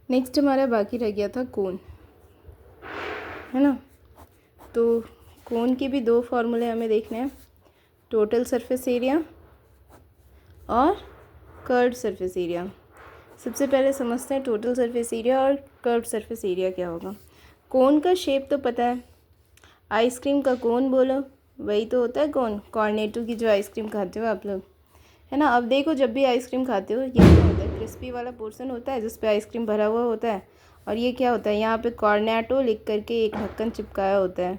Next हमारा बाकी रह गया था कोन, है ना। तो कोन के भी दो फार्मूले हमें देखने हैं, टोटल सरफेस एरिया और कर्व्ड सरफेस एरिया। सबसे पहले समझते हैं टोटल सरफेस एरिया और कर्व्ड सरफेस एरिया क्या होगा। कोन का शेप तो पता है, आइसक्रीम का कोन बोलो, वही तो होता है कोन, कॉर्नेटो की जो आइसक्रीम खाते हो आप लोग, है ना। अब देखो जब भी आइसक्रीम खाते हो ये क्या होता है, क्रिस्पी वाला पोर्शन होता है जिस पे आइसक्रीम भरा हुआ होता है, और ये क्या होता है, यहाँ पे कॉर्नेटो लिख करके एक ढक्कन चिपकाया होता है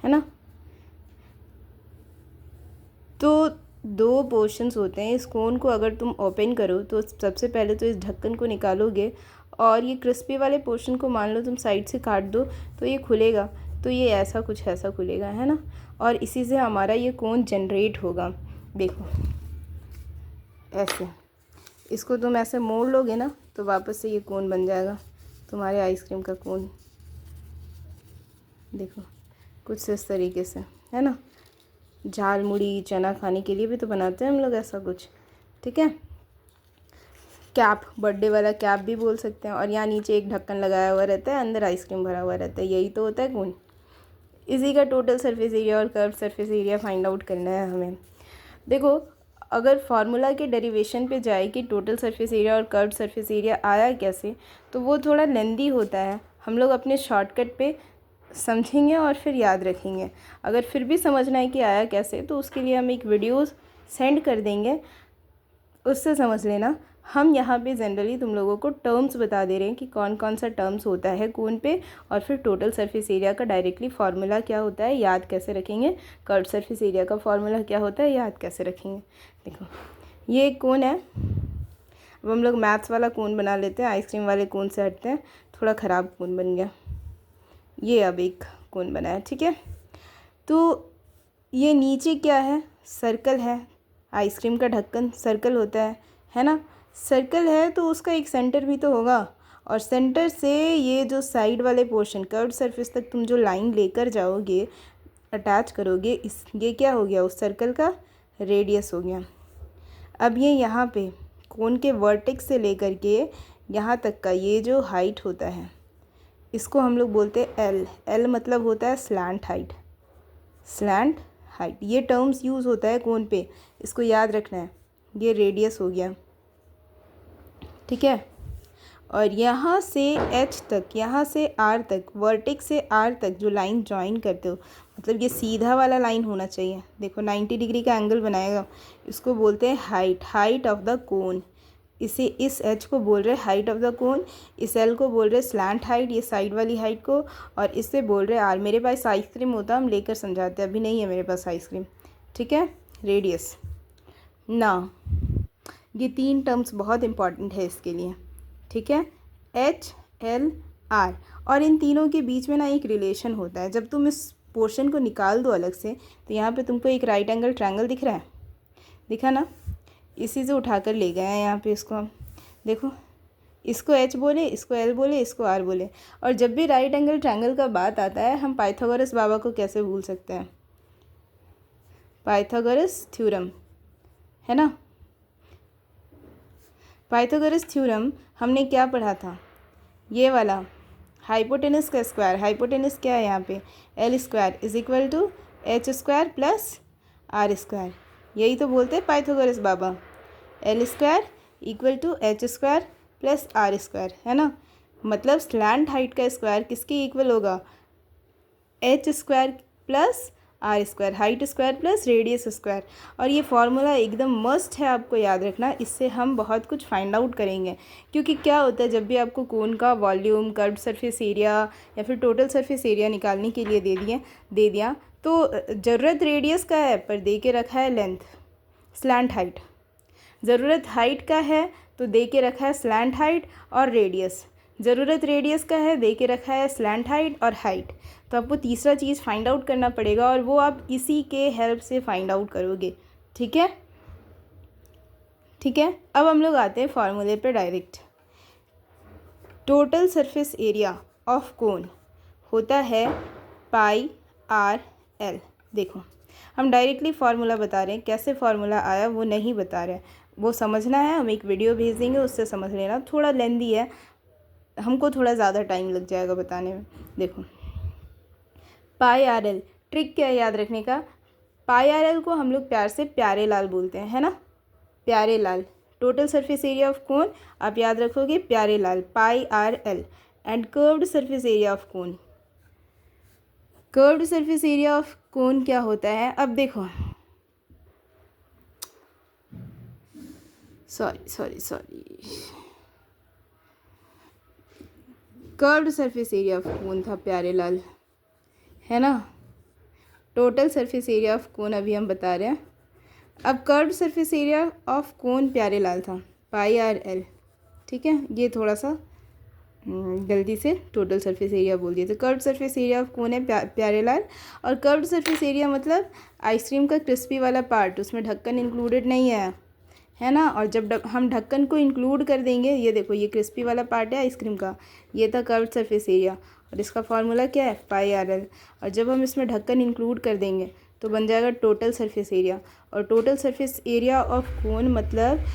ना। तो दो पोर्शंस होते हैं, इस कोन को अगर तुम ओपन करो तो सबसे पहले तो इस ढक्कन को निकालोगे और ये क्रिस्पी वाले पोर्शन को मान लो तुम साइड से काट दो तो ये खुलेगा, तो ये ऐसा कुछ ऐसा खुलेगा, है ना। और इसी से हमारा ये कोन जनरेट होगा। देखो ऐसे, इसको तुम ऐसे मोड़ लोगे ना तो वापस से ये कोन बन जाएगा तुम्हारे आइसक्रीम का कोन। देखो कुछ इस तरीके से, है ना। झाल मुड़ी चना खाने के लिए भी तो बनाते हैं हम लोग ऐसा कुछ, ठीक है। कैप, बर्थडे वाला कैप भी बोल सकते हैं। और यहाँ नीचे एक ढक्कन लगाया हुआ रहता है, अंदर आइसक्रीम भरा हुआ रहता है, यही तो होता है कोन। इसी का टोटल सरफेस एरिया और curve surface area find out करना है हमें। देखो अगर फार्मूला के डेरिवेशन पे जाए कि टोटल सरफेस एरिया और कर्व सरफेस एरिया आया कैसे, तो वो थोड़ा लेंदी होता है। हम लोग अपने शॉर्टकट पे समझेंगे और फिर याद रखेंगे। अगर फिर भी समझना है कि आया कैसे, तो उसके लिए हम एक वीडियो सेंड कर देंगे, उससे समझ लेना। हम यहाँ पे जनरली तुम लोगों को टर्म्स बता दे रहे हैं कि कौन कौन सा टर्म्स होता है कोन पे, और फिर टोटल सरफेस एरिया का डायरेक्टली फार्मूला क्या होता है याद कैसे रखेंगे, कर्व सरफेस एरिया का फार्मूला क्या होता है याद कैसे रखेंगे। देखो ये एक कोन है। अब हम लोग मैथ्स वाला कोन बना लेते हैं, आइसक्रीम वाले कोन से हटते हैं, थोड़ा ख़राब कोन बन गया। ये अब एक कोन बना है, ठीक है। तो ये नीचे क्या है, सर्कल है, आइसक्रीम का ढक्कन सर्कल होता है ना। सर्कल है तो उसका एक सेंटर भी तो होगा, और सेंटर से ये जो साइड वाले पोर्शन कर्व्ड सरफेस तक तुम जो लाइन लेकर जाओगे, अटैच करोगे, इस ये क्या हो गया, उस सर्कल का रेडियस हो गया। अब ये यहाँ पे कोन के वर्टेक्स से लेकर के यहाँ तक का ये जो हाइट होता है, इसको हम लोग बोलते हैं एल। एल मतलब होता है स्लैंट हाइट, स्लैंट हाइट। ये टर्म्स यूज़ होता है कोन पे, इसको याद रखना है। ये रेडियस हो गया, ठीक है। और यहाँ से एच तक, यहाँ से आर तक, वर्टेक्स से आर तक जो लाइन ज्वाइन करते हो, मतलब ये सीधा वाला लाइन होना चाहिए। देखो 90 डिग्री का एंगल बनाएगा, इसको बोलते हैं height, height of the cone. इसे, इस एच को बोल रहे हाइट ऑफ द कोन, इस एल को बोल रहे स्लैंट हाइट, ये साइड वाली हाइट को, और इससे बोल रहे आर। मेरे पास आइसक्रीम होता हम लेकर समझाते, अभी नहीं है मेरे पास आइसक्रीम, ठीक है। रेडियस ना, ये तीन टर्म्स बहुत इंपॉर्टेंट है इसके लिए, ठीक है। एच एल आर, और इन तीनों के बीच में ना एक रिलेशन होता है। जब तुम इस पोर्शन को निकाल दो अलग से, तो यहाँ पे तुमको एक राइट एंगल ट्रायंगल दिख रहा है, दिखा ना, इसी से उठाकर ले गए हैं यहाँ पे इसको हम। देखो इसको एच बोले, इसको एल बोले, इसको आर बोले। और जब भी राइट एंगल ट्रायंगल का बात आता है, हम पाइथागोरस बाबा को कैसे भूल सकते हैं, पाइथागोरस थ्योरम, है ना। पाइथागोरस थ्योरम हमने क्या पढ़ा था, ये वाला हाइपोटेनस का स्क्वायर। हाइपोटेनस क्या है यहाँ पे, L square is equal to H square plus R square. यही तो बोलते हैं पाइथागोरस बाबा, L square equal to H square plus R square, है ना। मतलब स्लैंट हाइट का स्क्वायर किसके इक्वल होगा, H square plus R square, height square plus radius square. और ये फार्मूला एकदम मस्ट है आपको याद रखना, इससे हम बहुत कुछ फाइंड आउट करेंगे। क्योंकि क्या होता है, जब भी आपको कोन का वॉल्यूम, कर्व्ड सरफेस एरिया या फिर टोटल सरफेस एरिया निकालने के लिए दे दिया, तो ज़रूरत रेडियस का है पर दे के रखा है लेंथ, स्लैंट हाइट। ज़रूरत हाइट का है तो दे के रखा है स्लैंट हाइट और रेडियस। ज़रूरत रेडियस का है, दे के रखा है स्लैंट हाइट और हाइट। तो आपको तीसरा चीज़ फाइंड आउट करना पड़ेगा, और वो आप इसी के हेल्प से फाइंड आउट करोगे, ठीक है। ठीक है, अब हम लोग आते हैं फार्मूले पे direct. Total surface area of कोन होता है पाई आर एल। देखो हम डायरेक्टली फार्मूला बता रहे हैं, कैसे फार्मूला आया वो नहीं बता रहे हैं, वो समझना है, हम एक वीडियो भेज देंगे, उससे समझ लेना। थोड़ा लेंदी है, हमको थोड़ा ज़्यादा टाइम लग जाएगा बताने में। देखो पाई आर एल, ट्रिक क्या है याद रखने का, पाई आर एल को हम लोग प्यार से प्यारे लाल बोलते हैं, है ना, प्यारे लाल। Total surface area of cone आप याद रखोगे प्यारे लाल, pi r l. And curved surface area of cone, curved surface area of cone क्या होता है, अब देखो sorry curved surface area of cone था प्यारे लाल, है ना। Total surface area of cone अभी हम बता रहे हैं। अब curved surface area of cone प्यारे लाल था, पाई आर एल, ठीक है। ये थोड़ा सा गलती से टोटल सरफेस एरिया बोल दिया। तो कर्व्ड सरफेस एरिया ऑफ कोन है प्यारे लाल। और कर्व्ड सरफेस एरिया मतलब आइसक्रीम का क्रिस्पी वाला पार्ट, उसमें ढक्कन इंक्लूडेड नहीं है ना। और जब हम ढक्कन को इंक्लूड कर देंगे, ये देखो ये क्रिस्पी वाला पार्ट है आइसक्रीम का, ये था कर्व्ड सरफेस एरिया, और इसका फार्मूला क्या है, पाई आर एल। और जब हम इसमें ढक्कन इंक्लूड कर देंगे तो बन जाएगा टोटल सरफेस एरिया। और total surface area of cone मतलब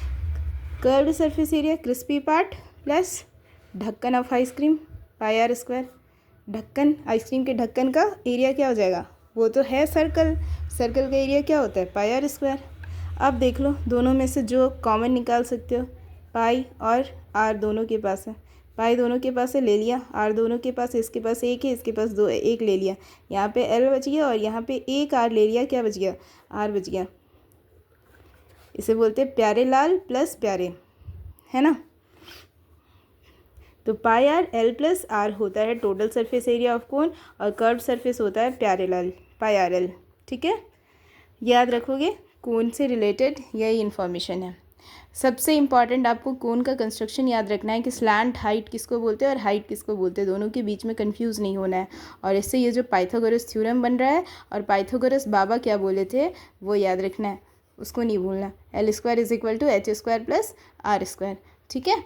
curved surface area crispy part plus ढक्कन of ice cream, pi r square. ढक्कन, आइसक्रीम के ढक्कन का एरिया क्या हो जाएगा, वो तो है सर्कल, सर्कल का एरिया क्या होता है, पाई आर स्क्वायर। अब देख लो दोनों में से जो कॉमन निकाल सकते हो, पाई और आर दोनों के पास है, पाई दोनों के पास है, ले लिया। आर दोनों के पास है, इसके पास एक है, इसके पास दो है, एक ले लिया। यहाँ पे एल बच गया और यहाँ पे एक आर ले लिया, क्या बच गया, आर बच गया। इसे बोलते हैं प्यारे लाल प्लस प्यारे, है ना। तो पाई आर एल प्लस आर होता है टोटल सरफेस एरिया ऑफ कोन, और कर्व्ड सरफेस होता है प्यारे लाल, पाई आर एल, ठीक है। याद रखोगे, कोन से रिलेटेड यही इन्फॉर्मेशन है। सबसे इम्पॉर्टेंट आपको कोन का कंस्ट्रक्शन याद रखना है कि स्लैंट हाइट किसको बोलते हैं और हाइट किसको बोलते हैं, दोनों के बीच में कंफ्यूज नहीं होना है। और इससे ये जो पाइथागोरस थ्योरम बन रहा है और पाइथागोरस बाबा क्या बोले थे वो याद रखना है, उसको नहीं भूलना। L square is equal to H square plus R square, ठीक है।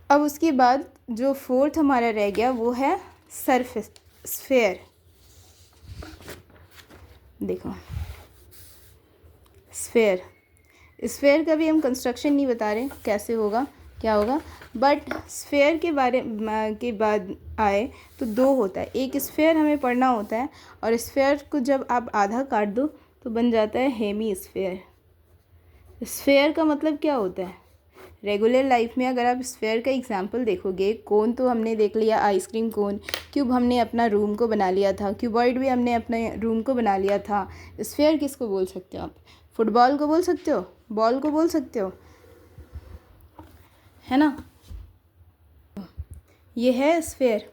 अब उसके बाद जो फोर्थ हमारा रह गया वो है सरफेस स्फेयर। देखो स्फेयर, स्फेयर का भी हम कंस्ट्रक्शन नहीं बता रहे कैसे होगा क्या होगा, बट स्फेयर के बारे के बाद आए तो दो होता है। एक स्फेयर हमें पढ़ना होता है, और स्फेयर को जब आप आधा काट दो तो बन जाता है हेमी स्फेयर। स्फेयर का मतलब क्या होता है, रेगुलर लाइफ में अगर आप स्फेयर का एग्जांपल देखोगे, कोन तो हमने देख लिया आइसक्रीम कोन, क्यूब हमने अपना रूम को बना लिया था, क्यूबॉइड भी हमने अपने रूम को बना लिया था। स्फेयर किसको बोल सकते हो आप, फुटबॉल को बोल सकते हो, बॉल को बोल सकते हो, है ना। ये है स्फेयर,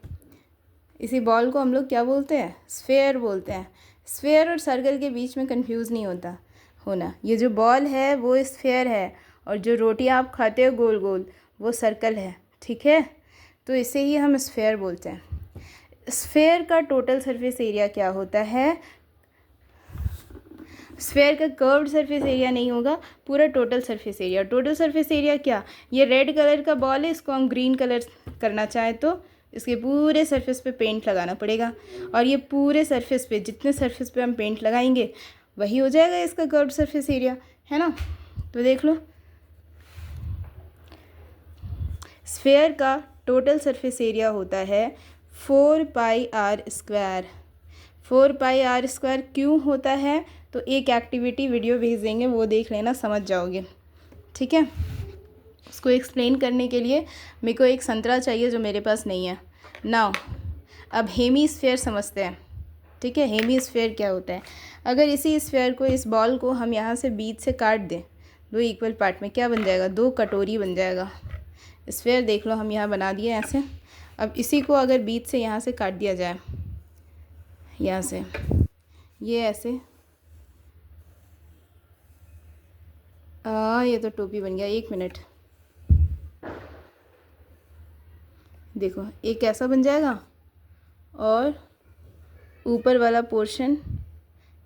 इसी बॉल को हम लोग क्या बोलते हैं, स्फेयर बोलते हैं। स्फेयर और सर्कल के बीच में कंफ्यूज नहीं होना। ये जो बॉल है वो स्फेयर है, और जो रोटी आप खाते हो गोल गोल वो सर्कल है, ठीक है। तो इसे ही हम स्फेयर बोलते हैं। स्फेयर का टोटल सरफेस एरिया क्या होता है, स्फेयर का कर्व्ड सरफेस एरिया नहीं होगा, पूरा total surface area. Total surface area क्या, ये रेड कलर का बॉल है, इसको हम ग्रीन कलर करना चाहें तो इसके पूरे सरफेस पे पेंट लगाना पड़ेगा, और ये पूरे सरफेस पे जितने सरफेस पे हम पेंट लगाएंगे वही हो जाएगा इसका कर्व्ड सरफेस एरिया, है ना। तो देख लो स्फेयर का टोटल सरफेस एरिया होता है 4 pi r square. 4 pi r square क्यों होता है, तो एक एक्टिविटी वीडियो भेज देंगे, वो देख लेना, समझ जाओगे, ठीक है। उसको एक्सप्लेन करने के लिए मेरे को एक संतरा चाहिए जो मेरे पास नहीं है। नाउ अब हेमी स्फेयर समझते हैं, ठीक है। हेमी स्फेयर क्या होता है, अगर इसी स्फेयर को, इस बॉल को हम यहाँ से बीच से काट दें दो इक्वल पार्ट में, क्या बन जाएगा, दो कटोरी बन जाएगा। स्फेयर देख लो हम यहाँ बना दिए ऐसे। अब इसी को अगर बीच से यहाँ से काट दिया जाए, यहाँ से ये ऐसे, ये तो टोपी बन गया, 1 मिनट। देखो एक ऐसा बन जाएगा, और ऊपर वाला पोर्शन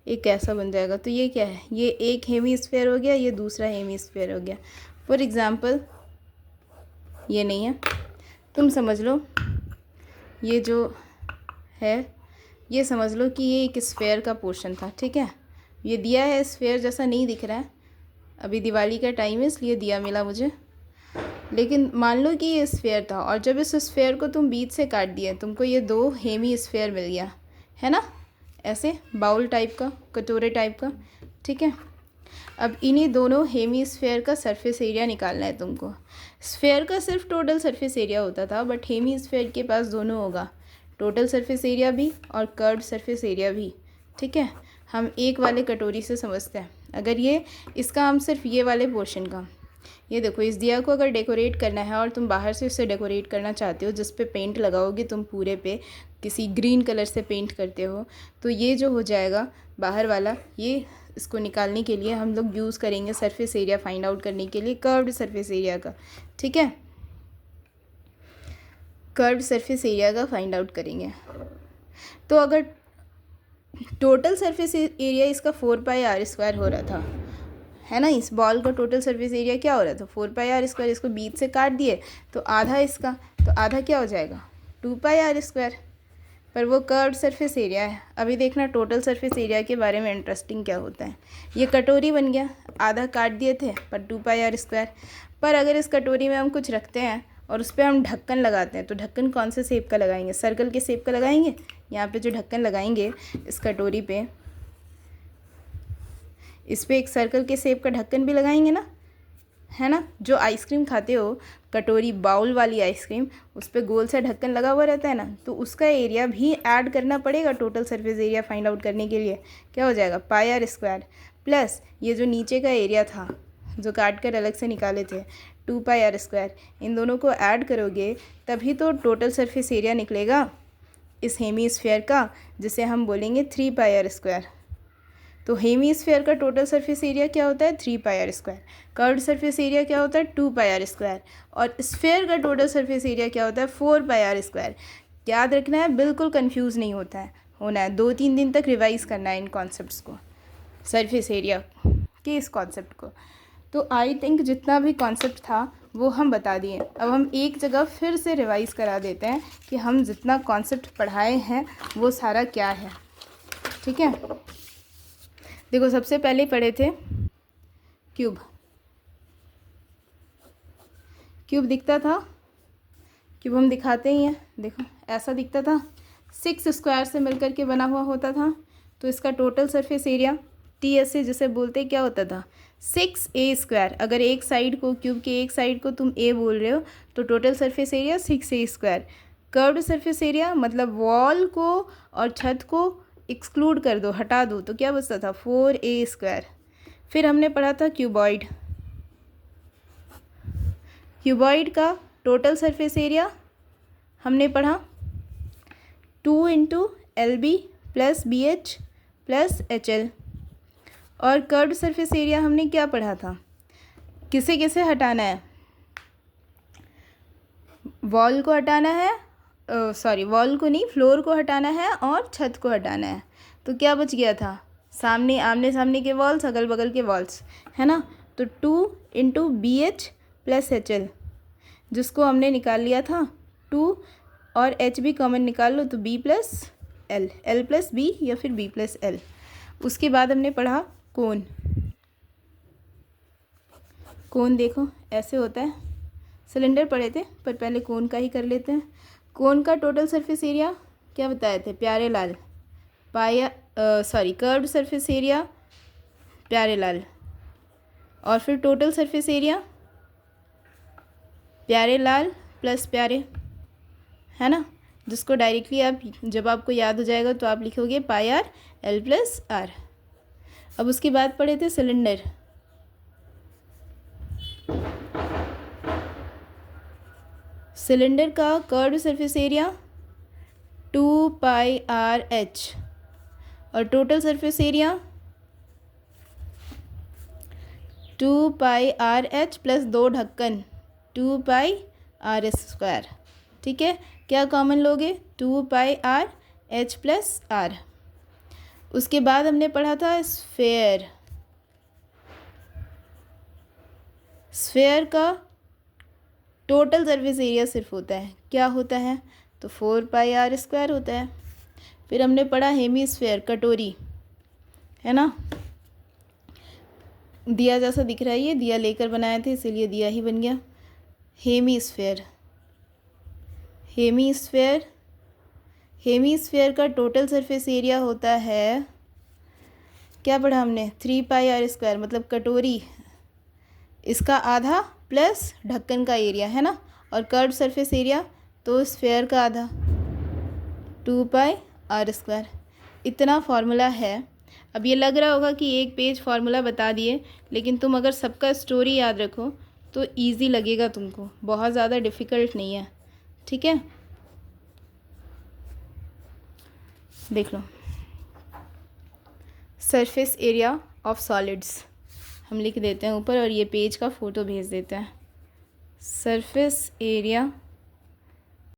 एक ऐसा बन जाएगा। तो ये क्या है, ये एक हेमी स्फेयर हो गया, ये दूसरा हेमी स्फेयर हो गया। फॉर एग्ज़ाम्पल ये नहीं है, तुम समझ लो ये जो है, ये समझ लो कि ये एक स्फेयर का पोर्शन था, ठीक है। ये दिया है स्फेयर जैसा नहीं दिख रहा है, अभी दिवाली का टाइम है इसलिए दिया मिला मुझे, लेकिन मान लो कि ये स्फेयर था और जब इस स्फेयर को तुम बीच से काट दिया तुमको ये 2 हेमी स्फेयर मिल गया है ना, ऐसे बाउल टाइप का, कटोरे टाइप का। ठीक है, अब इन्हीं दोनों हेमी स्फेयर का सरफेस एरिया निकालना है तुमको। स्फेयर का सिर्फ टोटल सरफेस एरिया होता था, बट हेमी स्फेयर के पास दोनों होगा, टोटल सरफेस एरिया भी और कर्व्ड सरफेस एरिया भी। ठीक है, हम एक वाले कटोरी से समझते हैं। अगर ये इसका हम सिर्फ ये वाले पोर्शन का, ये देखो इस दिया को अगर डेकोरेट करना है और तुम बाहर से इसे डेकोरेट करना चाहते हो, जिस पे पेंट लगाओगे तुम पूरे पे किसी ग्रीन कलर से पेंट करते हो, तो ये जो हो जाएगा बाहर वाला, ये इसको निकालने के लिए हम लोग यूज़ करेंगे सरफेस एरिया फाइंड आउट करने के लिए कर्व्ड सरफेस एरिया का। ठीक है, कर्व्ड सरफेस एरिया का फाइंड आउट करेंगे। तो अगर टोटल सरफेस एरिया इसका 4πr² हो रहा था, है ना, इस बॉल का टोटल सरफेस एरिया क्या हो रहा था 4πr², इसको बीच से काट दिए तो आधा इसका, तो आधा क्या हो जाएगा 2πr², पर वो कर्व्ड सरफेस एरिया है। अभी देखना टोटल सरफेस एरिया के बारे में इंटरेस्टिंग क्या होता है। ये कटोरी बन गया, आधा काट दिए थे पर 2πr², पर अगर इस कटोरी में हम कुछ रखते हैं और उस पर हम ढक्कन लगाते हैं, तो ढक्कन कौन से शेप का लगाएंगे, सर्कल के शेप का लगाएंगे। यहाँ पे जो ढक्कन लगाएंगे इस कटोरी पे, इस पर एक सर्कल के शेप का ढक्कन भी लगाएंगे ना, है ना। जो आइसक्रीम खाते हो कटोरी बाउल वाली आइसक्रीम, उस पर गोल सा ढक्कन लगा हुआ रहता है ना, तो उसका एरिया भी ऐड करना पड़ेगा total surface area find out करने के लिए। क्या हो जाएगा πr² प्लस ये जो नीचे का एरिया था जो काट कर अलग से निकाले थे 2πr², इन दोनों को ऐड करोगे तभी तो टोटल सरफेस एरिया निकलेगा इस हेमी स्फेयर का, जिसे हम बोलेंगे 3πr²। तो हेमी स्फेयर का टोटल सरफेस एरिया क्या होता है 3πr², कर्व्ड सरफेस एरिया क्या होता है 2πr², और स्फेयर का टोटल सरफेस एरिया क्या होता है 4πr²। याद रखना है, बिल्कुल कंफ्यूज नहीं होना है। 2-3 दिन तक रिवाइज करना है इन कॉन्सेप्ट्स को, सरफेस एरिया के इस कॉन्सेप्ट को। तो आई थिंक जितना भी कॉन्सेप्ट था वो हम बता दिए। अब हम एक जगह फिर से रिवाइज करा देते हैं कि हम जितना कॉन्सेप्ट पढ़ाए हैं वो सारा क्या है। ठीक है, देखो सबसे पहले पढ़े थे क्यूब। क्यूब दिखता था, क्यूब हम दिखाते ही हैं, देखो ऐसा दिखता था, 6 स्क्वायर से मिलकर के बना हुआ होता था। तो इसका टोटल सरफेस एरिया TSA जिसे बोलते क्या होता था 6a²। अगर एक साइड को, क्यूब के एक साइड को तुम a बोल रहे हो तो total surface area 6a²। Curved surface area मतलब वॉल को और छत को एक्सक्लूड कर दो, हटा दो, तो क्या बचता था 4a²। फिर हमने पढ़ा था क्यूबॉइड। क्यूबॉइड का टोटल सरफेस एरिया हमने पढ़ा 2 × LB + BH + HL। और कर्व्ड सरफेस एरिया हमने क्या पढ़ा था, किसे किसे हटाना है, वॉल को हटाना है, वॉल को नहीं, फ्लोर को हटाना है और छत को हटाना है। तो क्या बच गया था, सामने आमने सामने के वॉल्स, अगल बगल के वॉल्स, है ना। तो 2 × BH + HL, जिसको हमने निकाल लिया था 2 और H भी कॉमन निकाल लो तो B + L, L + B या फिर B + L। उसके बाद हमने पढ़ा कोन। कोन देखो ऐसे होता है, सिलेंडर पढ़े थे पर पहले कोन का ही कर लेते हैं। कोन का टोटल सरफेस एरिया क्या बताए थे प्यारे लाल, कर्व्ड सरफेस एरिया प्यारे लाल, और फिर टोटल सरफेस एरिया प्यारे लाल + प्यारे, है ना, जिसको डायरेक्टली आप जब आपको याद हो जाएगा तो आप लिखोगे πr L + R। अब उसके बाद पढ़े थे सिलेंडर। सिलेंडर का कर्व्ड सरफेस एरिया 2πRH और टोटल सरफेस एरिया 2πRH + 2 ढक्कन 2πRS²। ठीक है, क्या कॉमन लोगे 2πRH + R। उसके बाद हमने पढ़ा था स्फेयर। स्फेयर का टोटल सरफेस एरिया सिर्फ होता है, क्या होता है, तो 4πr² होता है। फिर हमने पढ़ा हेमी स्फेयर, कटोरी, है ना, दिया जैसा दिख रहा है, ये दिया लेकर बनाए थे इसीलिए दिया ही बन गया। हेमीस्फेयर, हेमीस्फेयर, हेमीस्फेयर का टोटल सरफेस एरिया होता है, क्या पढ़ा हमने, 3πr², मतलब कटोरी इसका आधा प्लस ढक्कन का एरिया है ना, और कर्व सरफेस एरिया तो स्फेयर का आधा, 2πr²। इतना फार्मूला है। अब ये लग रहा होगा कि एक पेज फार्मूला बता दिए, लेकिन तुम अगर सबका स्टोरी याद रखो तो इजी लगेगा तुमको, बहुत ज़्यादा डिफ़िकल्ट नहीं है। ठीक है, देख लो। सरफेस एरिया ऑफ सॉलिड्स हम लिख देते हैं ऊपर, और ये पेज का फ़ोटो भेज देते हैं। Surface area